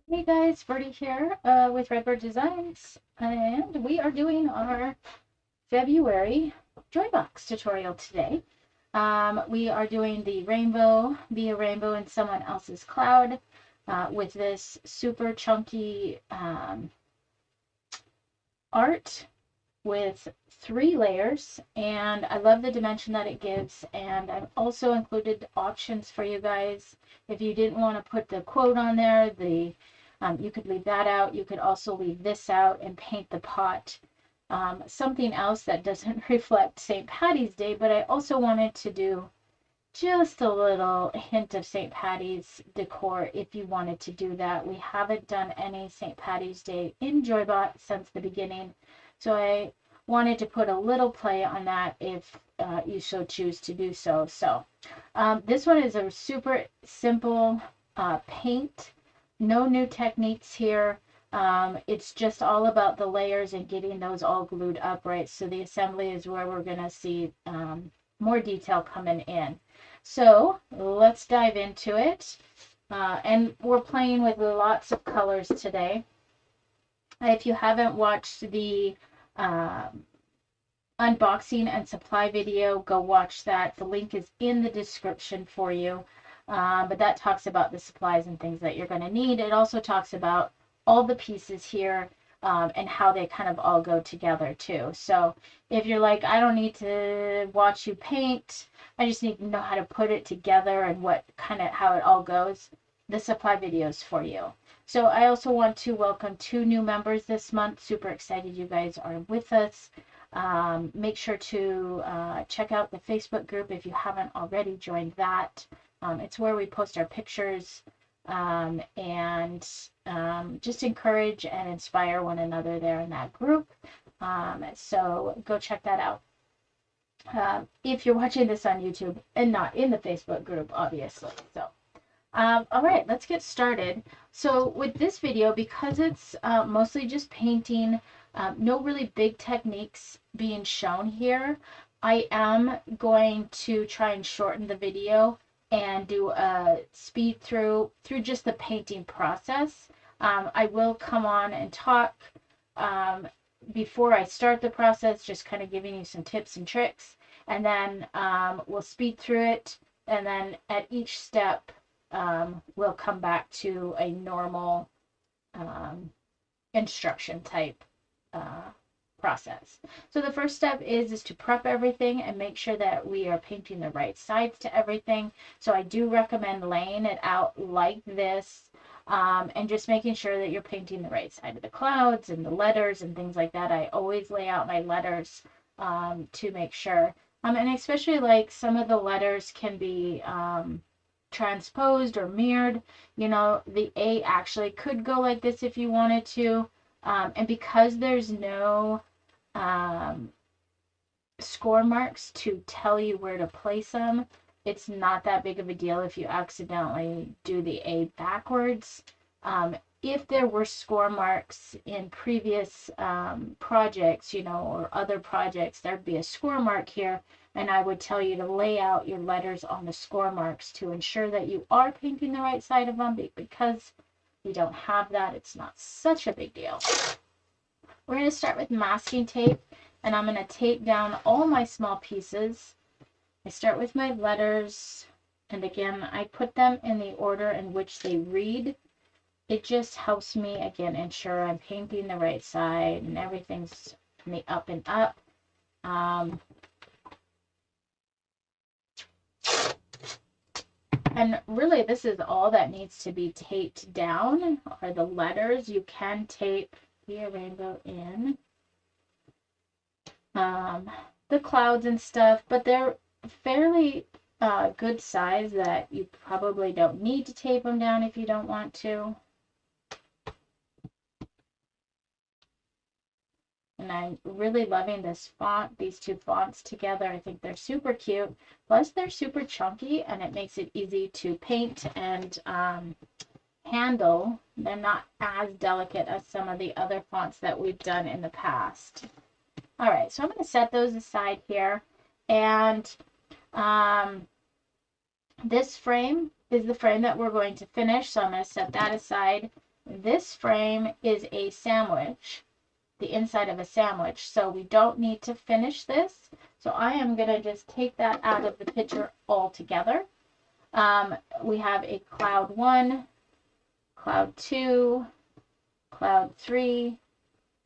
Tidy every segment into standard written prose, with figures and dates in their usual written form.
Hey guys, Birdie here with Redbird Designs, and we are doing our February Joybox tutorial today. We are doing the rainbow, be a rainbow in someone else's cloud with this super chunky art with 3 layers, and I love the dimension that it gives. And I've also included options for you guys. If you didn't want to put the quote on there, you could leave that out. You could also leave this out and paint the pot something else that doesn't reflect St. Patty's Day, but I also wanted to do just a little hint of St. Patty's decor if you wanted to do that. We haven't done any St. Patty's Day in Joybot since the beginning, so I wanted to put a little play on that if you so choose to do so. So this one is a super simple paint, no new techniques here. It's just all about the layers and getting those all glued up right. So the assembly is where we're going to see more detail coming in. So let's dive into it. And we're playing with lots of colors today. If you haven't watched the unboxing and supply video, go watch that. The link is in the description for you. But that talks about the supplies and things that you're going to need. It also talks about all the pieces here and how they kind of all go together too. So if you're like, I don't need to watch you paint, I just need to know how to put it together and what kind of how it all goes, the supply videos for you. So I also want to welcome 2 new members this month. Super excited you guys are with us. Make sure to check out the Facebook group if you haven't already joined that. It's where we post our pictures and just encourage and inspire one another there in that group. So go check that out. If you're watching this on YouTube and not in the Facebook group, obviously. So, all right, let's get started. So with this video, because it's mostly just painting, no really big techniques being shown here, I am going to try and shorten the video and do a speed through just the painting process. I will come on and talk before I start the process, just kind of giving you some tips and tricks, and then we'll speed through it, and then at each step we'll come back to a normal instruction type uh, process. So the first step is to prep everything and make sure that we are painting the right sides to everything. So I do recommend laying it out like this and just making sure that you're painting the right side of the clouds and the letters and things like that. I always lay out my letters to make sure. And especially like some of the letters can be transposed or mirrored. You know, the A actually could go like this if you wanted to. And because there's no score marks to tell you where to place them, it's not that big of a deal if you accidentally do the A backwards. If there were score marks in previous projects, you know, or other projects, there'd be a score mark here, and I would tell you to lay out your letters on the score marks to ensure that you are painting the right side of them. Because you don't have that, it's not such a big deal. We're going to start with masking tape, and I'm going to tape down all my small pieces. I start with my letters, and again, I put them in the order in which they read. It just helps me, again, ensure I'm painting the right side and everything's in the up and up. And really, this is all that needs to be taped down are the letters. You can tape the rainbow in the clouds and stuff, but they're fairly good size that you probably don't need to tape them down if you don't want to. And I'm really loving this font, these 2 fonts together. I think they're super cute. Plus, they're super chunky, and it makes it easy to paint and handle. They're not as delicate as some of the other fonts that we've done in the past. All right, so I'm going to set those aside here. And this frame is the frame that we're going to finish. So I'm going to set that aside. This frame is a sandwich, the inside of a sandwich, so we don't need to finish this. So I am going to just take that out of the picture altogether. We have a cloud 1, cloud 2, cloud 3,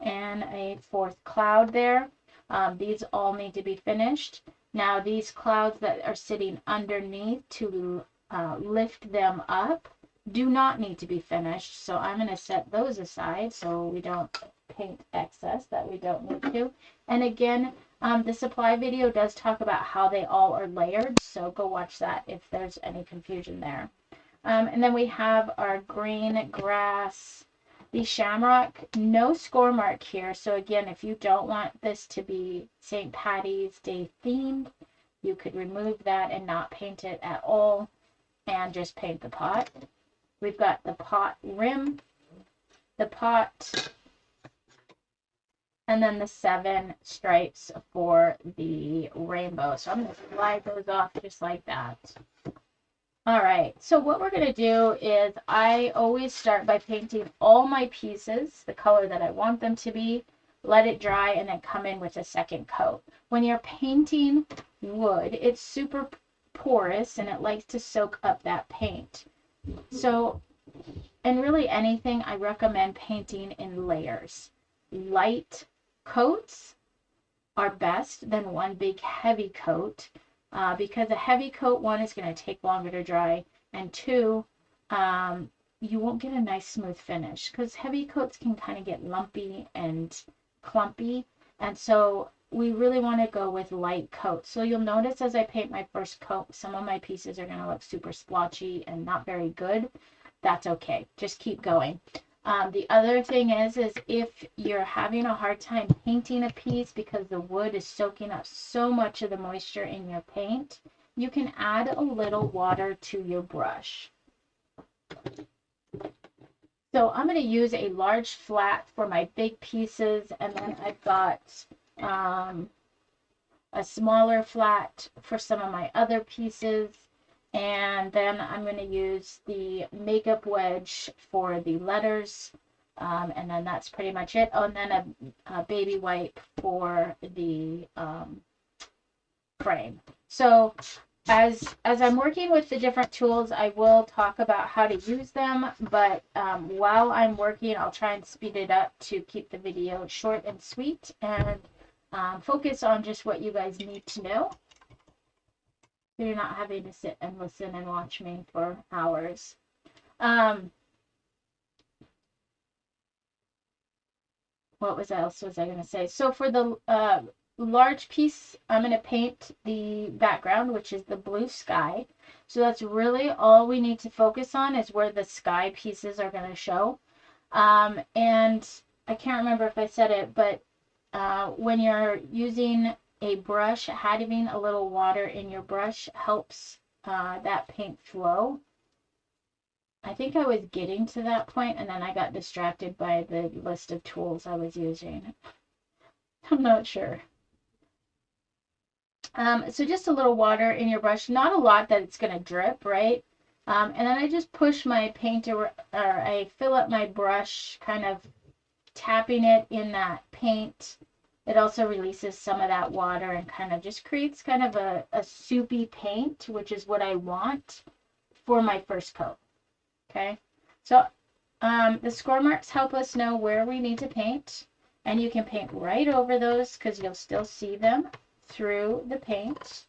and a 4th cloud there. These all need to be finished. Now these clouds that are sitting underneath to lift them up do not need to be finished. So I'm going to set those aside so we don't paint excess that we don't need to. And again, the supply video does talk about how they all are layered. So go watch that if there's any confusion there. And then we have our green grass, the shamrock, no score mark here. So again, if you don't want this to be St. Patty's Day themed, you could remove that and not paint it at all and just paint the pot. We've got the pot rim, the pot, and then the 7 stripes for the rainbow. So I'm going to slide those off just like that. All right, so what we're going to do is I always start by painting all my pieces the color that I want them to be, let it dry, and then come in with a second coat. When you're painting wood, it's super porous and it likes to soak up that paint. So, and really anything, I recommend painting in layers. Light coats are best than one big heavy coat. Because a heavy coat, 1, is going to take longer to dry, and 2, you won't get a nice smooth finish because heavy coats can kind of get lumpy and clumpy, and so we really want to go with light coats. So you'll notice as I paint my first coat, some of my pieces are going to look super splotchy and not very good. That's okay. Just keep going. The other thing is if you're having a hard time painting a piece because the wood is soaking up so much of the moisture in your paint, you can add a little water to your brush. So I'm going to use a large flat for my big pieces, and then I've got a smaller flat for some of my other pieces. And then I'm going to use the makeup wedge for the letters. And then that's pretty much it. Oh, and then a baby wipe for the frame. So as I'm working with the different tools, I will talk about how to use them. But while I'm working, I'll try and speed it up to keep the video short and sweet and focus on just what you guys need to know. So you're not having to sit and listen and watch me for hours. What else was I going to say? So for the large piece, I'm going to paint the background, which is the blue sky. So that's really all we need to focus on is where the sky pieces are going to show. And I can't remember if I said it, but when you're using a brush, having a little water in your brush helps that paint flow. I think I was getting to that point and then I got distracted by the list of tools I was using. I'm not sure. So just a little water in your brush, not a lot that it's going to drip, right? And then I just push my paint, or I fill up my brush, kind of tapping it in that paint. It also releases some of that water and kind of just creates kind of a soupy paint, which is what I want for my first coat. Okay, so the score marks help us know where we need to paint, and you can paint right over those because you'll still see them through the paint.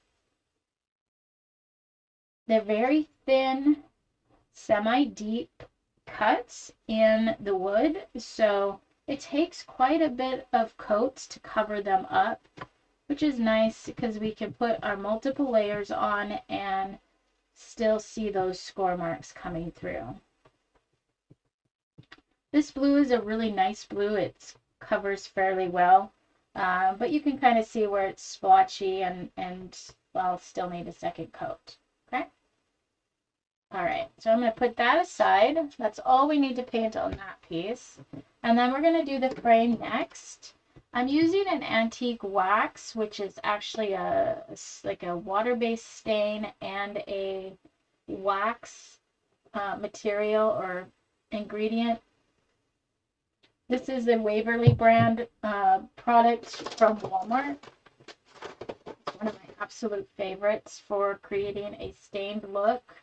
They're very thin, semi-deep cuts in the wood, so it takes quite a bit of coats to cover them up, which is nice because we can put our multiple layers on and still see those score marks coming through. This blue is a really nice blue. It covers fairly well, but you can kind of see where it's splotchy and well, still need a second coat. Okay. All right, so I'm going to put that aside. That's all we need to paint on that piece. And then we're going to do the frame next. I'm using an antique wax, which is actually like a water-based stain and a wax material or ingredient This is the Waverly brand product from Walmart. It's one of my absolute favorites for creating a stained look.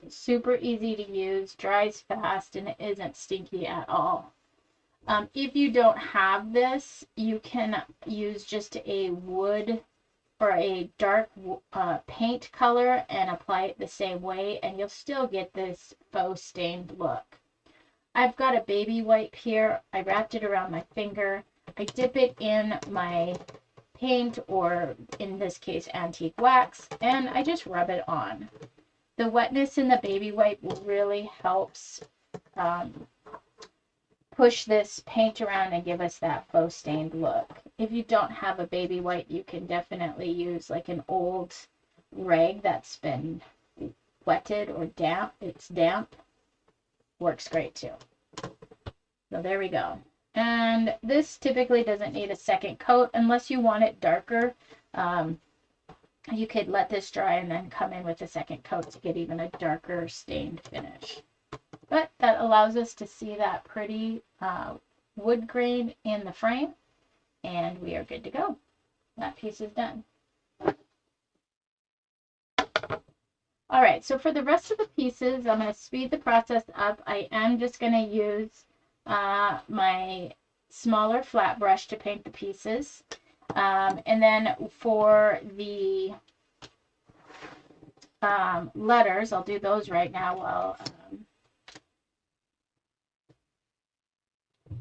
It's super easy to use, dries fast, and it isn't stinky at all. If you don't have this, you can use just a wood or a dark paint color and apply it the same way, and you'll still get this faux stained look. I've got a baby wipe here. I wrapped it around my finger. I dip it in my paint, or in this case antique wax, and I just rub it on. The wetness in the baby wipe really helps push this paint around and give us that faux stained look. If you don't have a baby wipe, you can definitely use like an old rag that's been wetted or damp. It's damp. Works great too. So there we go. And this typically doesn't need a second coat unless you want it darker. You could let this dry and then come in with a second coat to get even a darker stained finish. But that allows us to see that pretty wood grain in the frame, and we are good to go. That piece is done. All right, so for the rest of the pieces, I'm going to speed the process up. I am just going to use my smaller flat brush to paint the pieces. And then for the letters, I'll do those right now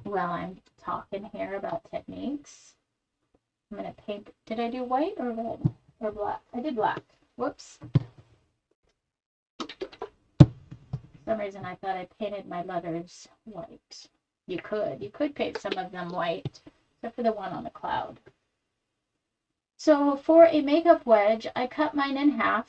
while I'm talking here about techniques. I'm going to paint, did I do white or red or black? I did black. Whoops. For some reason I thought I painted my letters white. You could paint some of them white, except for the one on the cloud. So for a makeup wedge, I cut mine in half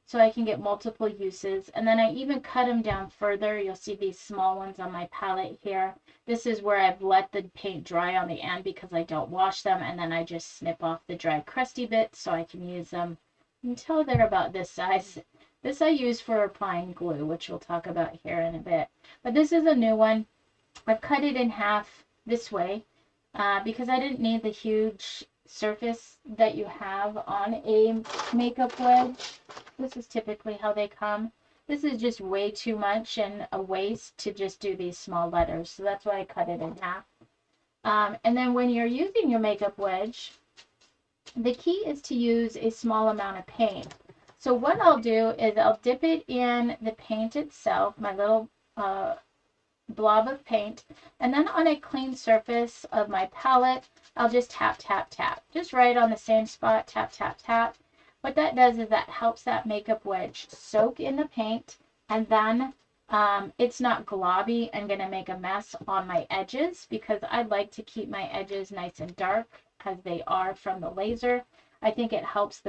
so I can get multiple uses, and then I even cut them down further. You'll see these small ones on my palette here. This is where I've let the paint dry on the end because I don't wash them, and then I just snip off the dry crusty bits so I can use them until they're about this size. This I use for applying glue, which we'll talk about here in a bit. But this is a new one. I've cut it in half this way because I didn't need the huge surface that you have on a makeup wedge. This is typically how they come. This is just way too much and a waste to just do these small letters, so that's why I cut it in half. And then when you're using your makeup wedge, the key is to use a small amount of paint. So what I'll do is I'll dip it in the paint itself, my little blob of paint, and then on a clean surface of my palette, I'll just tap, tap, tap. Just right on the same spot, tap, tap, tap. What that does is that helps that makeup wedge soak in the paint, and then it's not globby and going to make a mess on my edges, because I like to keep my edges nice and dark as they are from the laser. I think it helps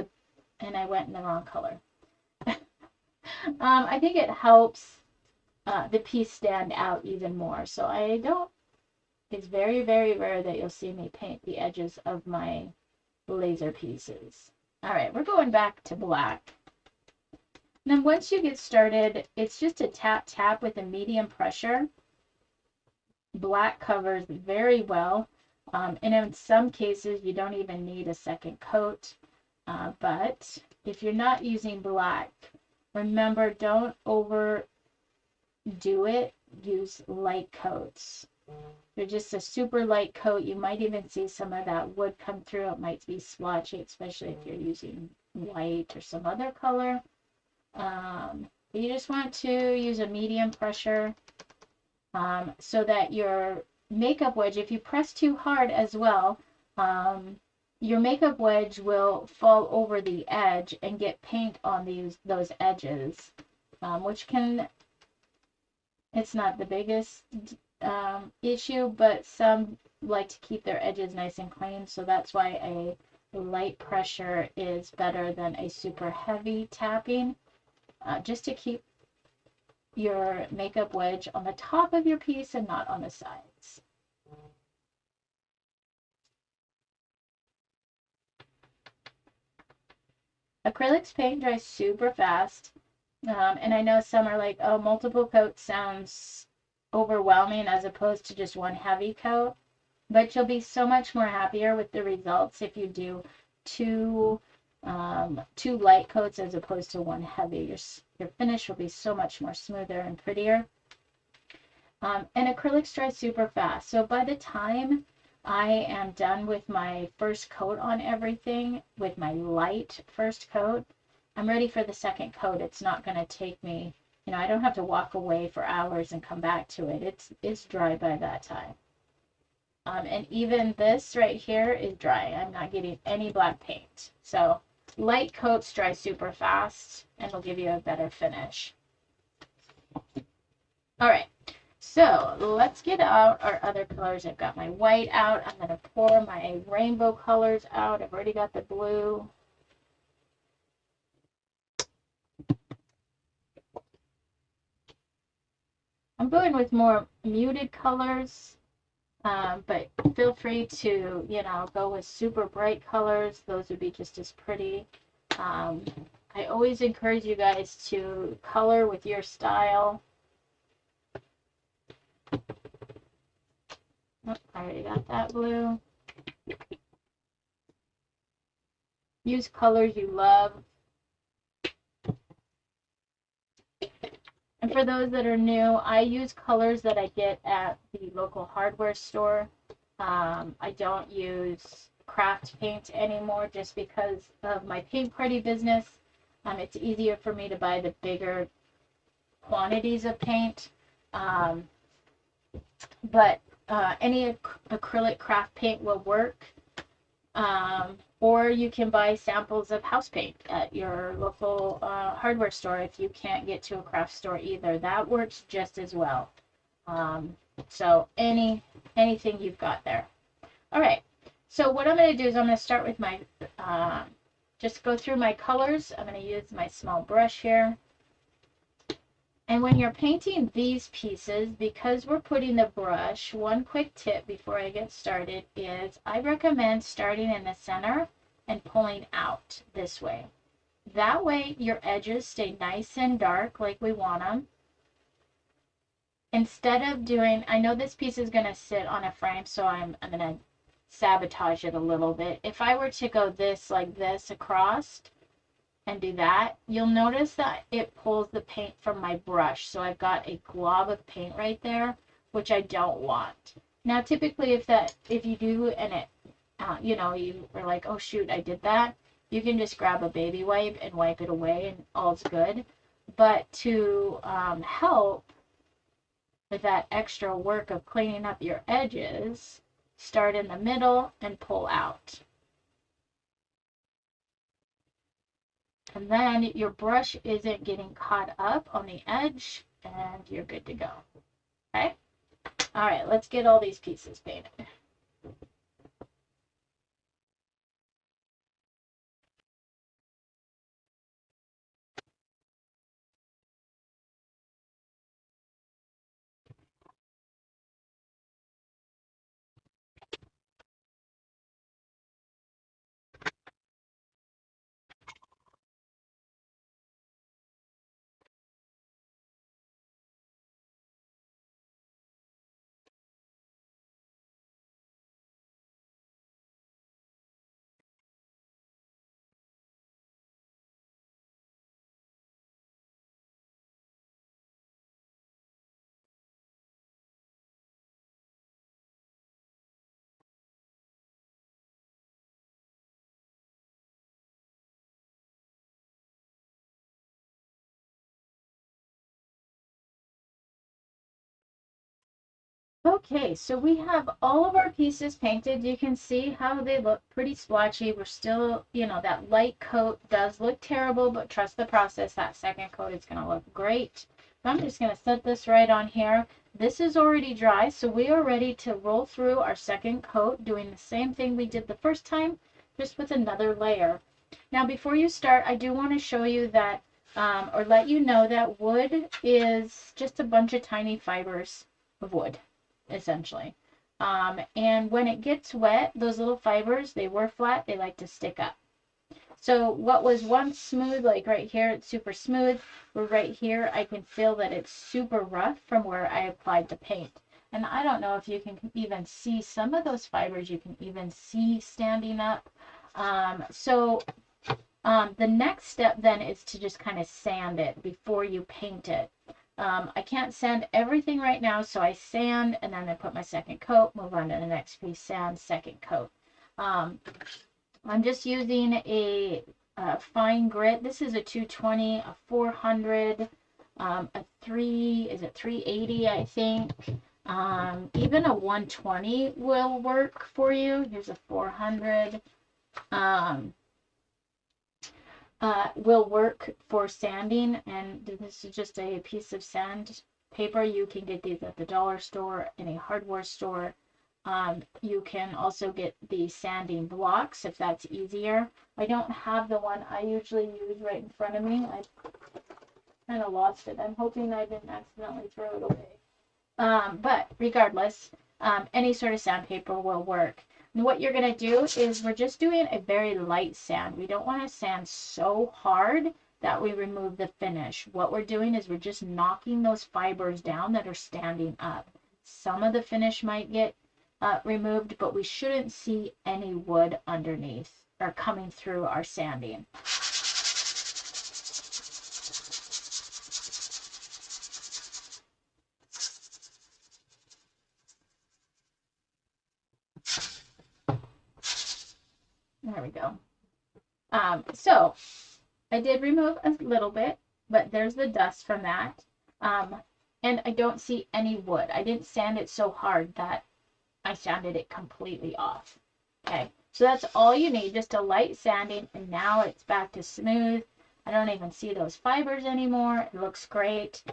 and I went in the wrong color. I think it helps the piece stand out even more. So it's very, very rare that you'll see me paint the edges of my laser pieces. All right, we're going back to black. And then once you get started, it's just a tap, tap with a medium pressure. Black covers very well. And in some cases, you don't even need a second coat. But if you're not using black, remember, don't overdo it. Use light coats. If you're just a super light coat, you might even see some of that wood come through. It might be splotchy, especially if you're using white or some other color. You just want to use a medium pressure so that your makeup wedge, if you press too hard as well, your makeup wedge will fall over the edge and get paint on those edges, which it's not the biggest issue, but some like to keep their edges nice and clean, so that's why a light pressure is better than a super heavy tapping, just to keep your makeup wedge on the top of your piece and not on the sides. Acrylics paint dries super fast, and I know some are like, oh, multiple coats sounds overwhelming as opposed to just one heavy coat. But you'll be so much more happier with the results if you do two two light coats as opposed to one heavy. Your finish will be so much more smoother and prettier. And acrylics dry super fast. So by the time I am done with my first coat on everything, with my light first coat, I'm ready for the second coat. It's not going to take me, I don't have to walk away for hours and come back to it. It's dry by that time. And even this right here is dry. I'm not getting any black paint. So light coats dry super fast and will give you a better finish. All right. So let's get out our other colors. I've got my white out. I'm going to pour my rainbow colors out. I've already got the blue. I'm going with more muted colors, but feel free to, go with super bright colors. Those would be just as pretty. I always encourage you guys to color with your style. Oh, I already got that blue. Use colors you love. And for those that are new, I use colors that I get at the local hardware store. I don't use craft paint anymore just because of my paint party business. It's easier for me to buy the bigger quantities of paint. But any acrylic craft paint will work. Or you can buy samples of house paint at your local hardware store if you can't get to a craft store either. That works just as well. So anything you've got there. All right. So what I'm going to do is I'm going to start with my, just go through my colors. I'm going to use my small brush here. And when you're painting these pieces, because we're putting the brush, one quick tip before I get started is I recommend starting in the center and pulling out this way. That way your edges stay nice and dark like we want them. Instead of doing, I know this piece is going to sit on a frame, so I'm going to sabotage it a little bit. If I were to go this like this across, and do that, you'll notice that it pulls the paint from my brush. So I've got a glob of paint right there, which I don't want. Now, typically if you do, and it, you are like, oh shoot, I did that, you can just grab a baby wipe and wipe it away and all's good. But to help with that extra work of cleaning up your edges, start in the middle and pull out. And then your brush isn't getting caught up on the edge and you're good to go. Okay? All right, let's get all these pieces painted. Okay, so we have all of our pieces painted. You can see how they look pretty splotchy. We're still, that light coat does look terrible, but trust the process. That second coat is going to look great. So I'm just going to set this right on here. This is already dry, so we are ready to roll through our second coat, doing the same thing we did the first time, just with another layer. Now, before you start, I do want to show you that, or let you know that wood is just a bunch of tiny fibers of wood, essentially. And when it gets wet, those little fibers, they were flat, they like to stick up. So what was once smooth, like right here, it's super smooth. But right here, I can feel that it's super rough from where I applied the paint. And I don't know if you can even see some of those fibers you can even see standing up. The next step then is to just kind of sand it before you paint it. I can't sand everything right now, so I sand and then I put my second coat, move on to the next piece, sand, second coat. I'm just using a fine grit. This is a 220, a 400, a 380, I think. Even a 120 will work for you. Here's a 400. Will work for sanding, and this is just a piece of sand paper. You can get these at the dollar store, any hardware store. You can also get the sanding blocks if that's easier. I don't have the one I usually use right in front of me. I kind of lost it. I'm hoping I didn't accidentally throw it away. But regardless, any sort of sandpaper will work. And what you're going to do is we're just doing a very light sand. We don't want to sand so hard that we remove the finish. What we're doing is we're just knocking those fibers down that are standing up. Some of the finish might get removed, but we shouldn't see any wood underneath or coming through our sanding. There we go. So I did remove a little bit, but there's the dust from that. And I don't see any wood. I didn't sand it so hard that I sanded it completely off. Okay, so that's all you need, just a light sanding, and now it's back to smooth. I don't even see those fibers anymore. It looks great.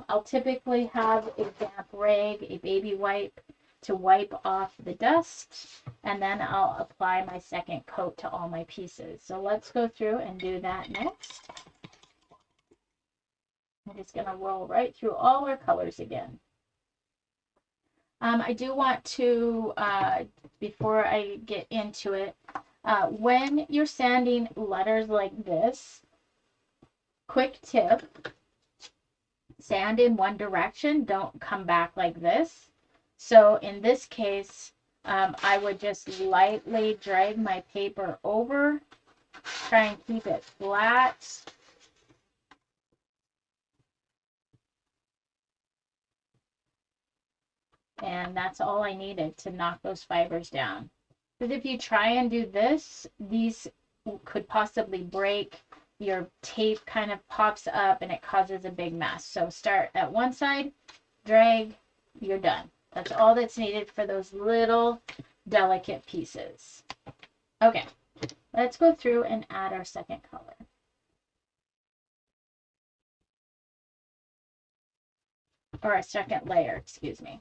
I'll typically have a damp rag, a baby wipe, to wipe off the dust, and then I'll apply my second coat to all my pieces. So let's go through and do that next. I'm just going to roll right through all our colors again. I do want to, before I get into it, when you're sanding letters like this, quick tip, sand in one direction, don't come back like this. So in this case, I would just lightly drag my paper over, try and keep it flat. And that's all I needed to knock those fibers down. Because if you try and do this, these could possibly break. Your tape kind of pops up and it causes a big mess. So start at one side, drag, you're done. That's all that's needed for those little delicate pieces. Okay, let's go through and add our second color. Or our second layer, excuse me.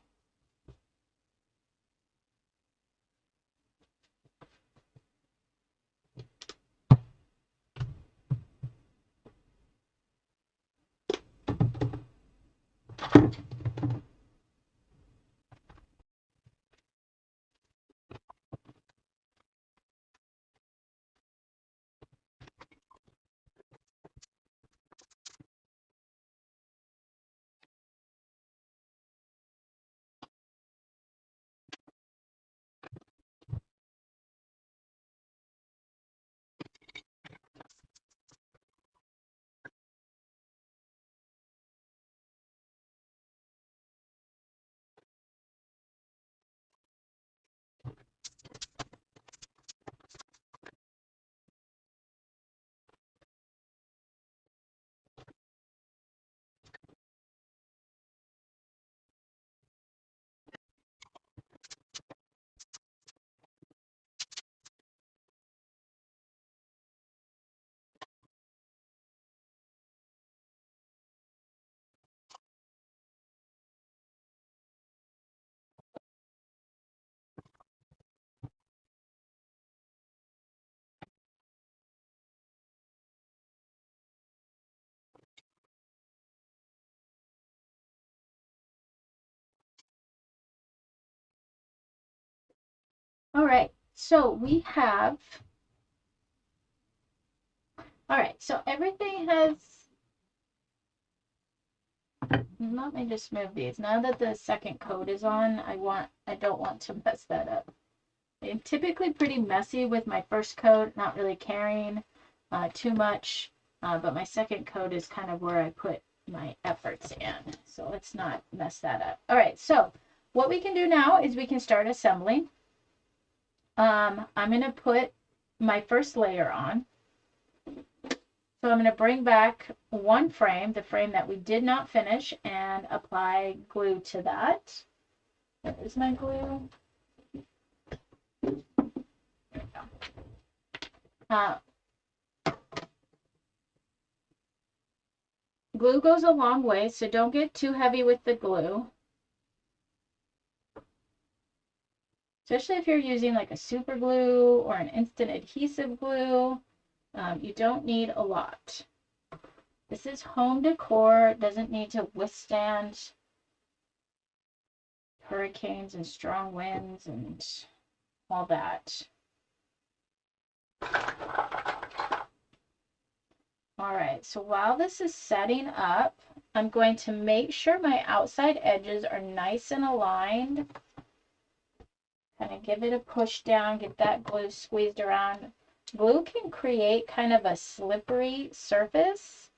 All right, so we have All right, so everything has, let me just move these. Now that the second coat is on, I don't want to mess that up. I'm typically pretty messy with my first coat, not really caring too much, but my second coat is kind of where I put my efforts in. So let's not mess that up. All right, so what we can do now is we can start assembling. I'm going to put my first layer on. So I'm going to bring back one frame, the frame that we did not finish, and apply glue to that. There's my glue. There we go. Glue goes a long way, so don't get too heavy with the glue. Especially if you're using like a super glue or an instant adhesive glue, you don't need a lot. This is home decor. It doesn't need to withstand hurricanes and strong winds and all that. All right, so while this is setting up, I'm going to make sure my outside edges are nice and aligned. Kind of give it a push down, get that glue squeezed around. Glue can create kind of a slippery surface,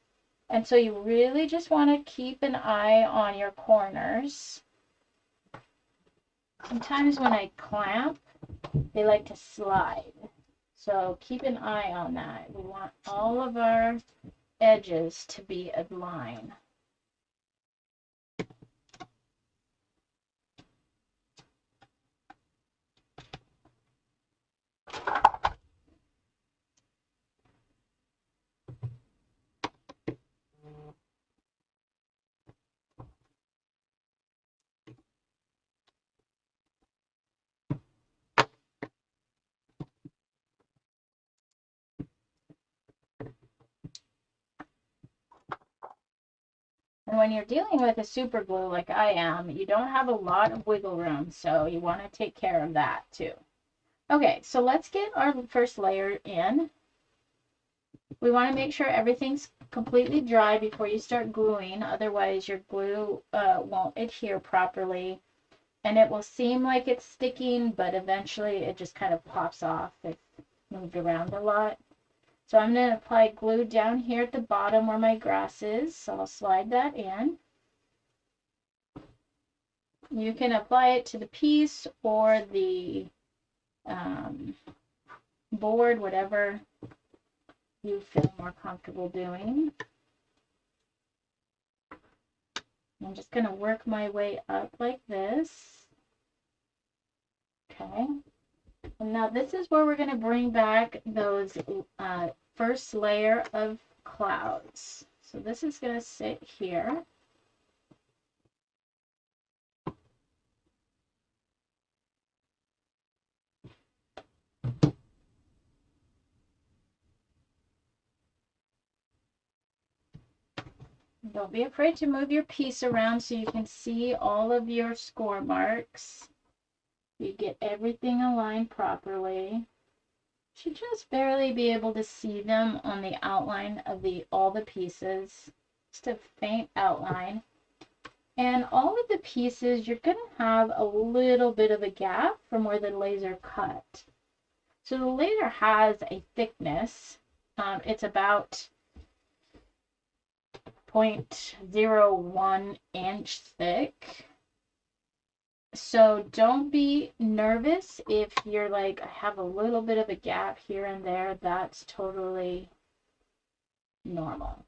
and so you really just want to keep an eye on your corners. Sometimes when I clamp, they like to slide, so keep an eye on that. We want all of our edges to be in line. And when you're dealing with a super glue like I am, you don't have a lot of wiggle room, so you want to take care of that too. Okay, so let's get our first layer in. We want to make sure everything's completely dry before you start gluing, otherwise your glue won't adhere properly, and it will seem like it's sticking, but eventually it just kind of pops off if moved around a lot. So I'm going to apply glue down here at the bottom where my grass is, so I'll slide that in. You can apply it to the piece or the board, whatever you feel more comfortable doing. I'm just going to work my way up like this. Okay. And now this is where we're going to bring back those first layer of clouds. So this is going to sit here. Don't be afraid to move your piece around so you can see all of your score marks. You get everything aligned properly. You should just barely be able to see them on the outline of all the pieces. Just a faint outline. And all of the pieces, you're going to have a little bit of a gap from where the laser cut. So the laser has a thickness. It's about 0.01 inch thick. So don't be nervous if you're like, I have a little bit of a gap here and there. That's totally normal.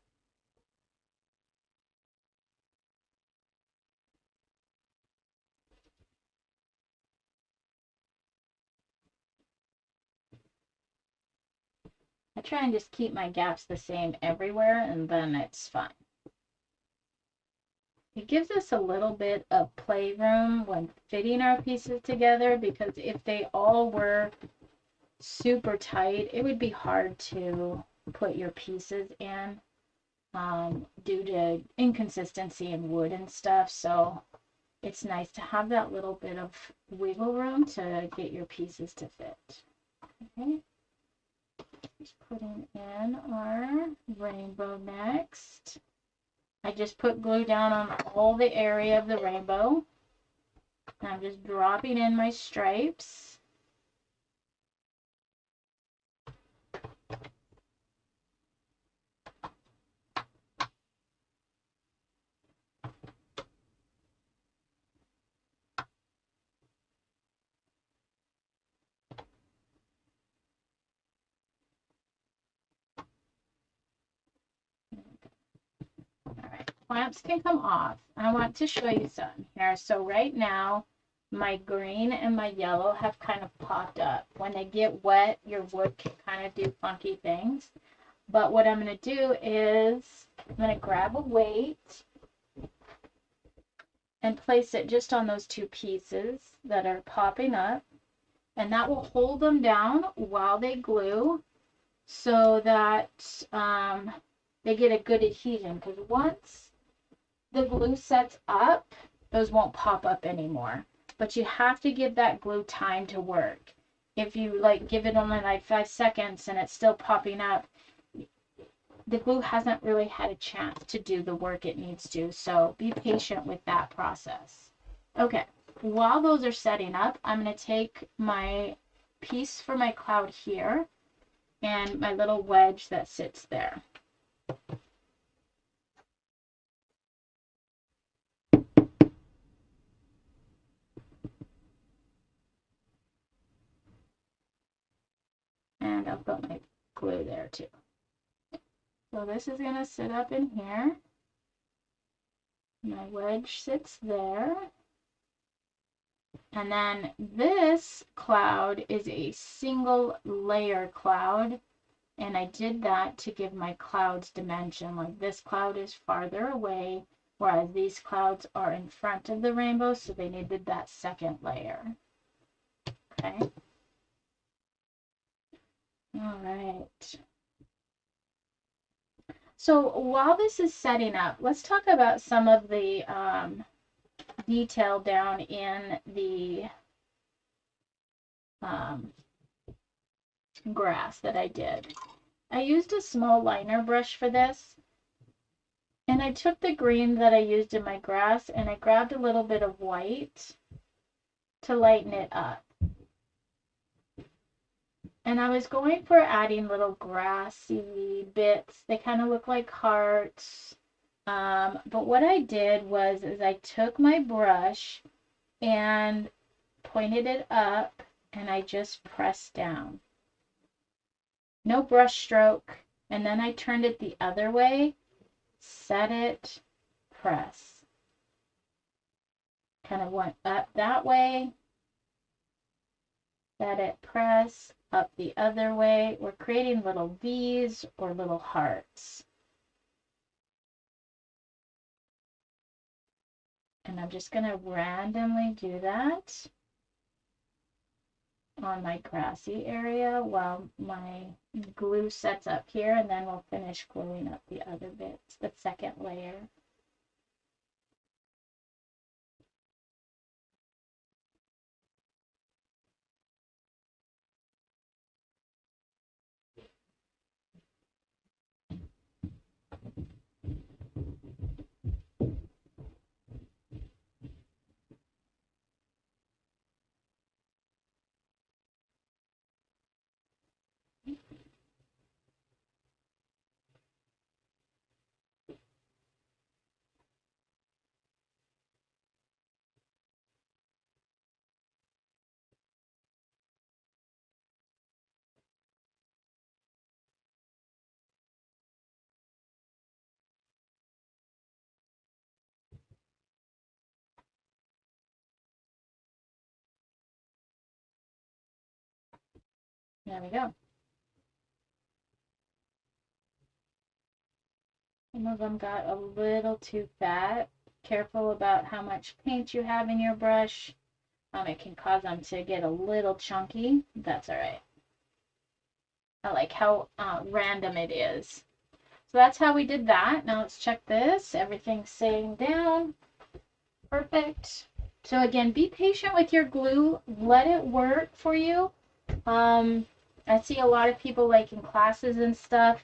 I try and just keep my gaps the same everywhere, and then it's fine. It gives us a little bit of playroom when fitting our pieces together, because if they all were super tight, it would be hard to put your pieces in due to inconsistency in wood and stuff. So it's nice to have that little bit of wiggle room to get your pieces to fit. Okay. Just putting in our rainbow next. I just put glue down on all the area of the rainbow. And I'm just dropping in my stripes. Clamps can come off. I want to show you some here. So right now, my green and my yellow have kind of popped up. When they get wet, your wood can kind of do funky things. But what I'm going to do is I'm going to grab a weight and place it just on those two pieces that are popping up. And that will hold them down while they glue so that they get a good adhesion. Because once the glue sets up, those won't pop up anymore. But you have to give that glue time to work. If you like give it only like 5 seconds and it's still popping up, the glue hasn't really had a chance to do the work it needs to. So be patient with that process. Okay, while those are setting up, I'm going to take my piece for my cloud here and my little wedge that sits there. And I'll put my glue there too. So this is going to sit up in here. My wedge sits there. And then this cloud is a single layer cloud. And I did that to give my clouds dimension. Like this cloud is farther away, whereas these clouds are in front of the rainbow, so they needed that second layer. Okay. All right. So while this is setting up, let's talk about some of the detail down in the grass that I did. I used a small liner brush for this, and I took the green that I used in my grass and I grabbed a little bit of white to lighten it up. And I was going for adding little grassy bits. They kind of look like hearts. But what I did was I took my brush and pointed it up and I just pressed down. No brush stroke. And then I turned it the other way, set it, press. Kind of went up that way, set it, press, up the other way. We're creating little V's or little hearts. And I'm just going to randomly do that on my grassy area while my glue sets up here, and then we'll finish gluing up the other bits, the second layer. There we go. Some of them got a little too fat. Careful about how much paint you have in your brush. It can cause them to get a little chunky. That's all right. I like how random it is. So that's how we did that. Now let's check this. Everything's sitting down. Perfect. So again, be patient with your glue. Let it work for you. I see a lot of people like in classes and stuff,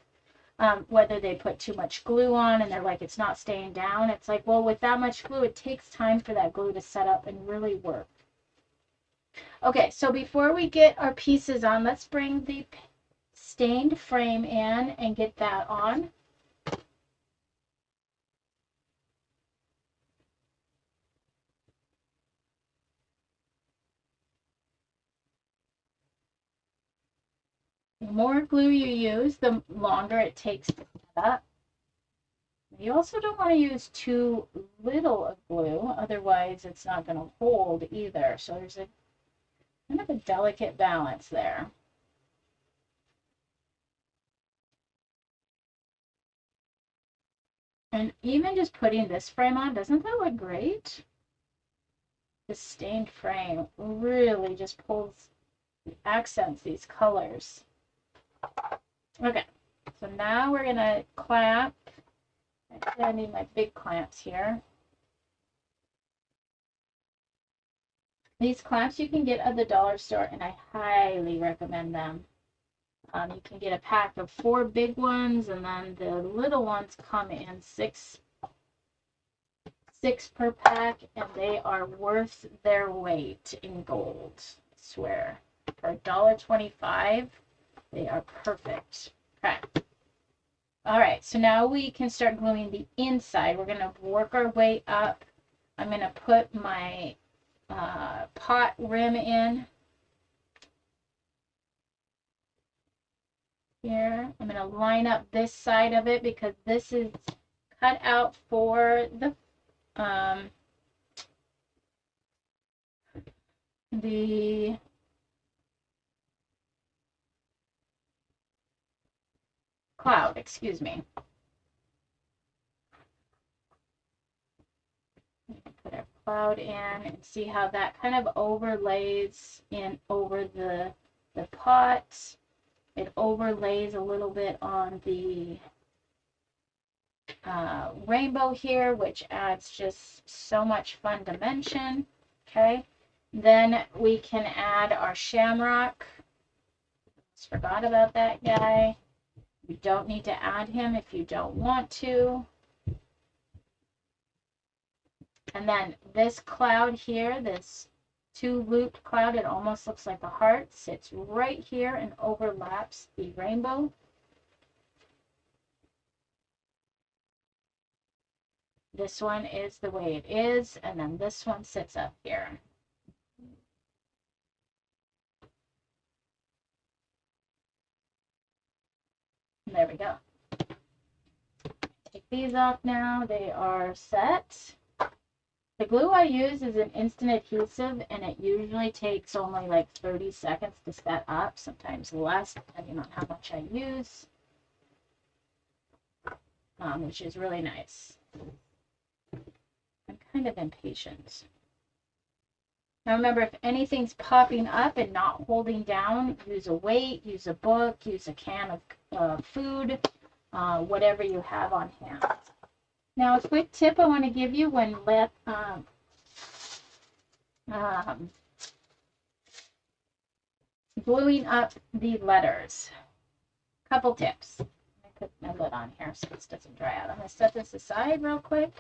whether they put too much glue on and they're like, it's not staying down. It's like, well, with that much glue, it takes time for that glue to set up and really work. Okay, so before we get our pieces on, let's bring the stained frame in and get that on. The more glue you use, the longer it takes to set up. You also don't want to use too little of glue, otherwise it's not going to hold either. So there's a kind of a delicate balance there. And even just putting this frame on, doesn't that look great? The stained frame really just pulls, accents these colors. Okay, so now we're going to clamp. I need my big clamps here. These clamps you can get at the dollar store, and I highly recommend them. You can get a pack of 4 big ones, and then the little ones come in six per pack, and they are worth their weight in gold. I swear. For $1.25, they are perfect. Okay. All right, so now we can start gluing the inside. We're going to work our way up. I'm going to put my pot rim in here. I'm going to line up this side of it because this is cut out for the cloud, excuse me. Put our cloud in and see how that kind of overlays in over the pot. It overlays a little bit on the rainbow here, which adds just so much fun dimension. Okay, then we can add our shamrock. Just forgot about that guy. You don't need to add him if you don't want to. And then this cloud here, this 2-looped cloud, it almost looks like a heart, sits right here and overlaps the rainbow. This one is the way it is, and then this one sits up here. And there we go. Take these off now. They are set. The glue I use is an instant adhesive, and it usually takes only like 30 seconds to set up, sometimes less, depending on how much I use, which is really nice. I'm kind of impatient. Now remember, if anything's popping up and not holding down, use a weight, use a book, use a can of food, whatever you have on hand. Now, a quick tip I want to give you when gluing up the letters. Couple tips. Let me put my lid on here so this doesn't dry out. I'm going to set this aside real quick.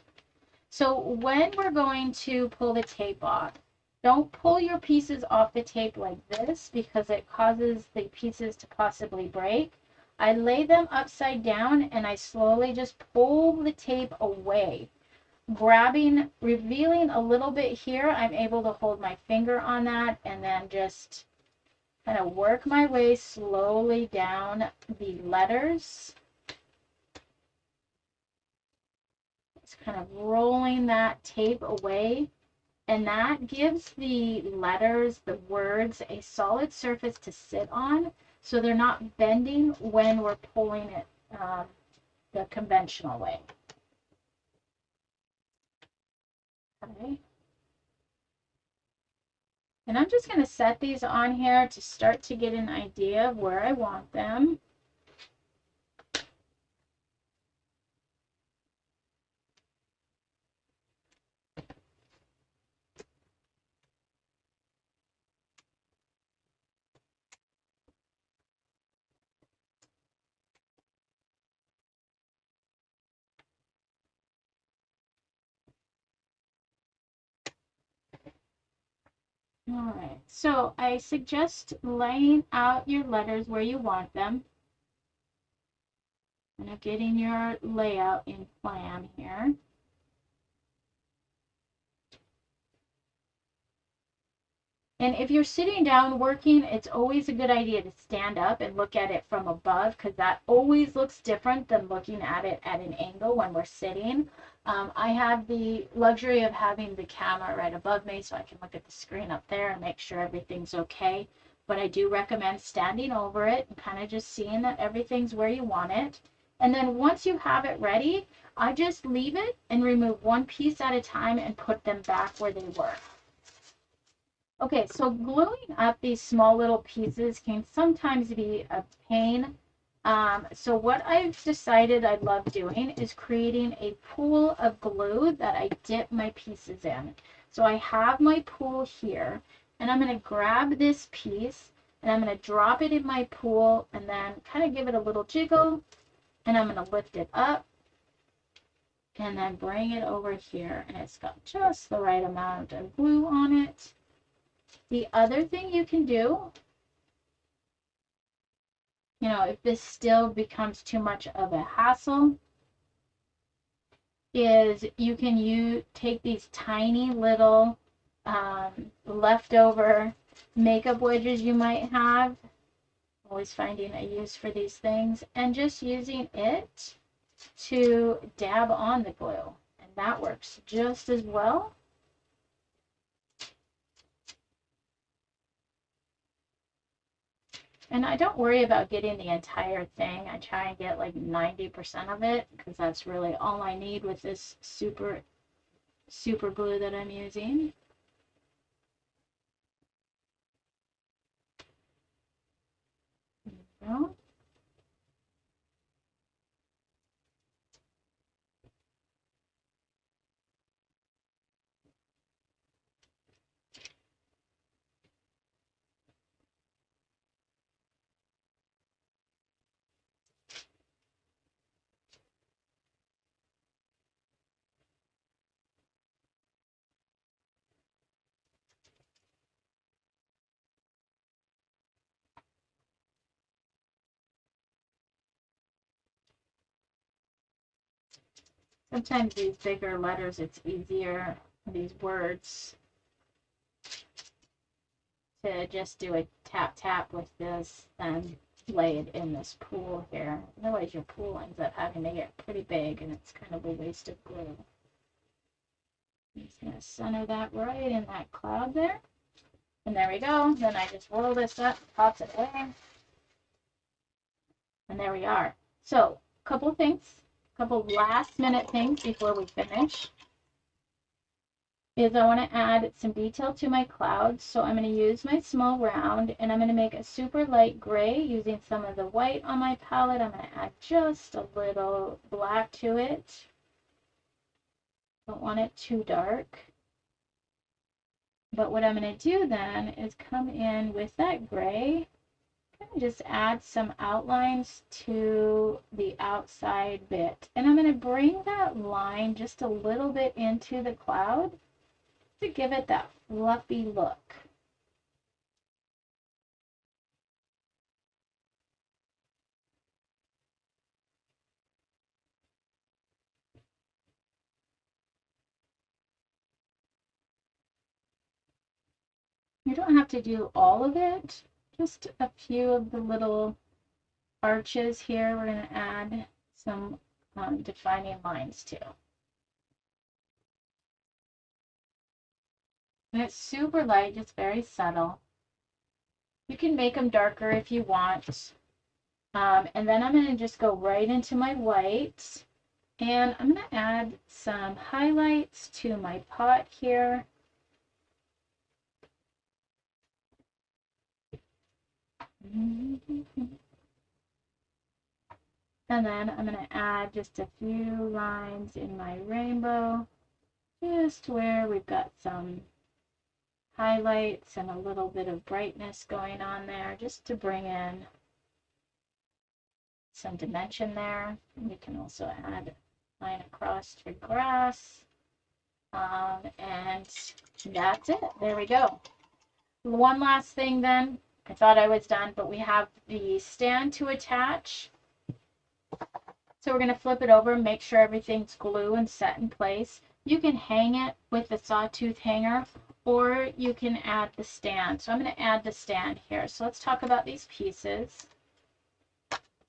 So when we're going to pull the tape off, don't pull your pieces off the tape like this because it causes the pieces to possibly break. I lay them upside down and I slowly just pull the tape away. Revealing a little bit here, I'm able to hold my finger on that and then just kind of work my way slowly down the letters. Just kind of rolling that tape away. And that gives the letters, the words, a solid surface to sit on, so they're not bending when we're pulling it the conventional way. Okay. And I'm just going to set these on here to start to get an idea of where I want them. All right, so I suggest laying out your letters where you want them. And getting your layout in plan here. And if you're sitting down working, it's always a good idea to stand up and look at it from above, because that always looks different than looking at it at an angle when we're sitting. I have the luxury of having the camera right above me, so I can look at the screen up there and make sure everything's okay. But I do recommend standing over it and kind of just seeing that everything's where you want it. And then once you have it ready, I just leave it and remove one piece at a time and put them back where they were. Okay, so gluing up these small little pieces can sometimes be a pain. So what I've decided I love doing is creating a pool of glue that I dip my pieces in. So I have my pool here, and I'm going to grab this piece, and I'm going to drop it in my pool, and then kind of give it a little jiggle, and I'm going to lift it up, and then bring it over here, and it's got just the right amount of glue on it. The other thing you can do, if this still becomes too much of a hassle, is you can take these tiny little leftover makeup wedges you might have, always finding a use for these things, and just using it to dab on the glue. And that works just as well. And I don't worry about getting the entire thing. I try and get like 90% of it, because that's really all I need with this super glue that I'm using. There we go. Sometimes these bigger letters, it's easier, these words, to just do a tap tap with this than lay it in this pool here. Otherwise your pool ends up having to get pretty big, and it's kind of a waste of glue. I'm just going to center that right in that cloud there. And there we go. Then I just roll this up, pop it away. And there we are. So, couple last minute things before we finish. Is I want to add some detail to my clouds. So I'm going to use my small round, and I'm going to make a super light gray using some of the white on my palette. I'm going to add just a little black to it. Don't want it too dark. But what I'm going to do then is come in with that gray and just add some outlines to the outside bit. And I'm going to bring that line just a little bit into the cloud to give it that fluffy look. You don't have to do all of it, just a few of the little arches here we're going to add some defining lines to. And it's super light, just very subtle. You can make them darker if you want. And then I'm going to just go right into my white, and I'm going to add some highlights to my pot here. And then I'm going to add just a few lines in my rainbow, just where we've got some highlights and a little bit of brightness going on there, just to bring in some dimension there. You can also add a line across for grass. And that's it. There we go. One last thing then. I thought I was done, but we have the stand to attach. So we're going to flip it over, make sure everything's glue and set in place. You can hang it with the sawtooth hanger, or you can add the stand. So I'm going to add the stand here. So let's talk about these pieces.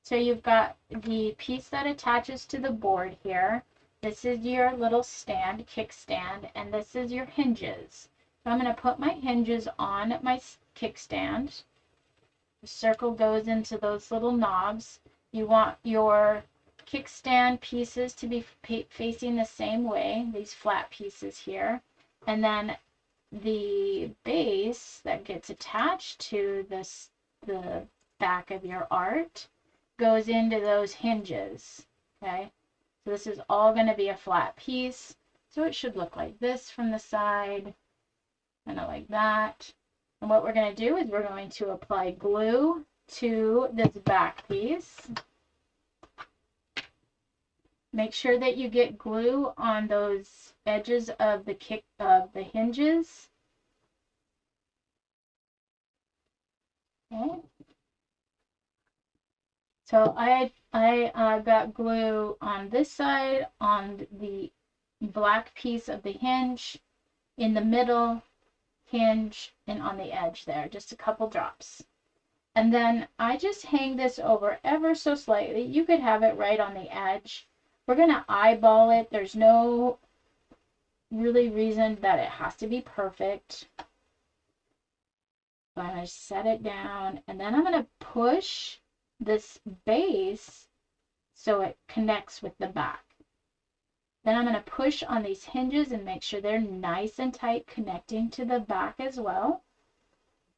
So you've got the piece that attaches to the board here. This is your little stand, kickstand, and this is your hinges. So I'm going to put my hinges on my kickstand. The circle goes into those little knobs. You want your kickstand pieces to be facing the same way, these flat pieces here. And then the base that gets attached to the back of your art goes into those hinges. Okay, so this is all going to be a flat piece. So it should look like this from the side, kind of like that. And what we're going to do is we're going to apply glue to this back piece. Make sure that you get glue on those edges of the hinges. Okay. So I got glue on this side, on the black piece of the hinge, in the middle hinge, and on the edge there, just a couple drops. And then I just hang this over ever so slightly. You could have it right on the edge. We're going to eyeball it. There's no really reason that it has to be perfect. So I'm going to set it down, and then I'm going to push this base so it connects with the back. Then I'm going to push on these hinges and make sure they're nice and tight, connecting to the back as well.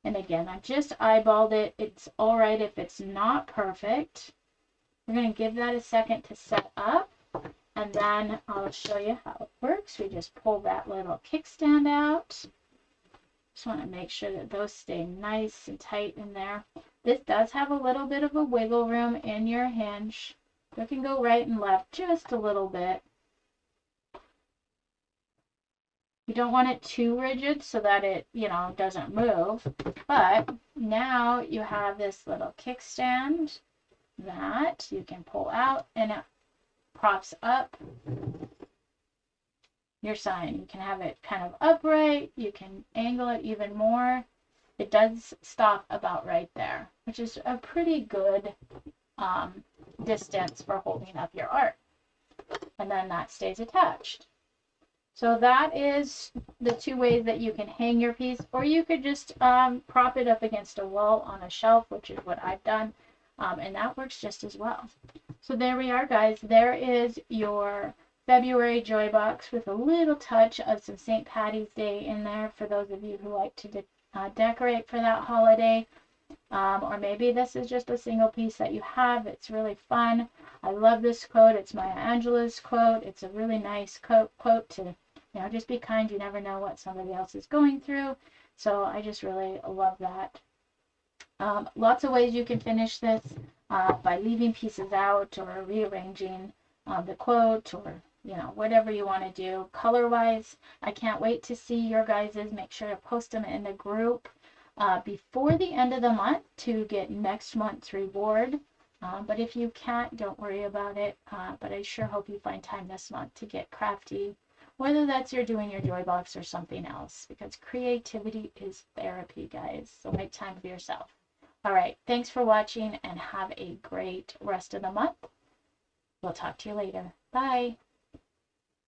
And again, I just eyeballed it. It's all right if it's not perfect. We're going to give that a second to set up, and then I'll show you how it works. We just pull that little kickstand out. Just want to make sure that those stay nice and tight in there. This does have a little bit of a wiggle room in your hinge. It can go right and left just a little bit. You don't want it too rigid so that it, doesn't move. But now you have this little kickstand that you can pull out, and it props up your sign. You can have it kind of upright. You can angle it even more. It does stop about right there, which is a pretty good distance for holding up your art. And then that stays attached. So that is the two ways that you can hang your piece, or you could just prop it up against a wall on a shelf, which is what I've done, and that works just as well. So there we are, guys. There is your February Joy Box with a little touch of some St. Patty's Day in there for those of you who like to decorate for that holiday. Or maybe this is just a single piece that you have. It's really fun. I love this quote. It's Maya Angelou's quote. It's a really nice quote to, just be kind. You never know what somebody else is going through. So I just really love that. Lots of ways you can finish this by leaving pieces out or rearranging the quote, or whatever you want to do. Color wise, I can't wait to see your guys's. Make sure to post them in the group before the end of the month to get next month's reward. But if you can't, don't worry about it. But I sure hope you find time this month to get crafty, whether that's you're doing your Joy Box or something else, because creativity is therapy, guys. So make time for yourself. All right, thanks for watching, and have a great rest of the month. We'll talk to you later. Bye.